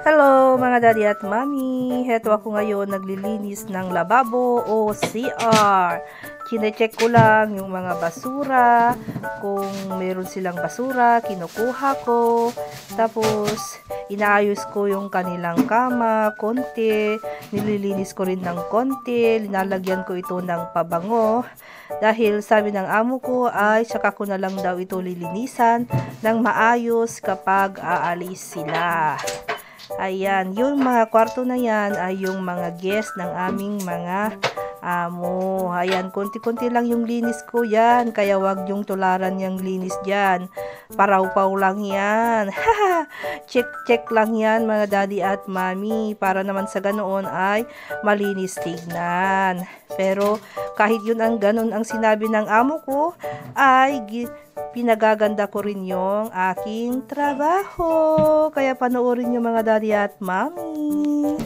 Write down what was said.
Hello mga daddy at mommy! Heto ako ngayon naglilinis ng lababo o CR. Chine-check ko lang yung mga basura. Kung meron silang basura, kinukuha ko. Tapos, inaayos ko yung kanilang kama, konti. Nililinis ko rin ng konti. Linalagyan ko ito ng pabango. Dahil sabi ng amo ko ay saka ko na lang daw ito lilinisan ng maayos kapag aalis sila. Ayan, yung mga kwarto na yan ay yung mga guest ng aming mga amo. Ayan, konti-konti lang yung linis ko yan. Kaya wag yung tularan yung linis dyan. Paraw-paw lang yan. Check-check lang yan mga daddy at mommy. Para naman sa ganoon ay malinis tignan. Pero kahit yun ang ganon ang sinabi ng amo ko, ay pinagaganda ko rin yung aking trabaho. Kaya panoorin nyo mga daddy at mommy.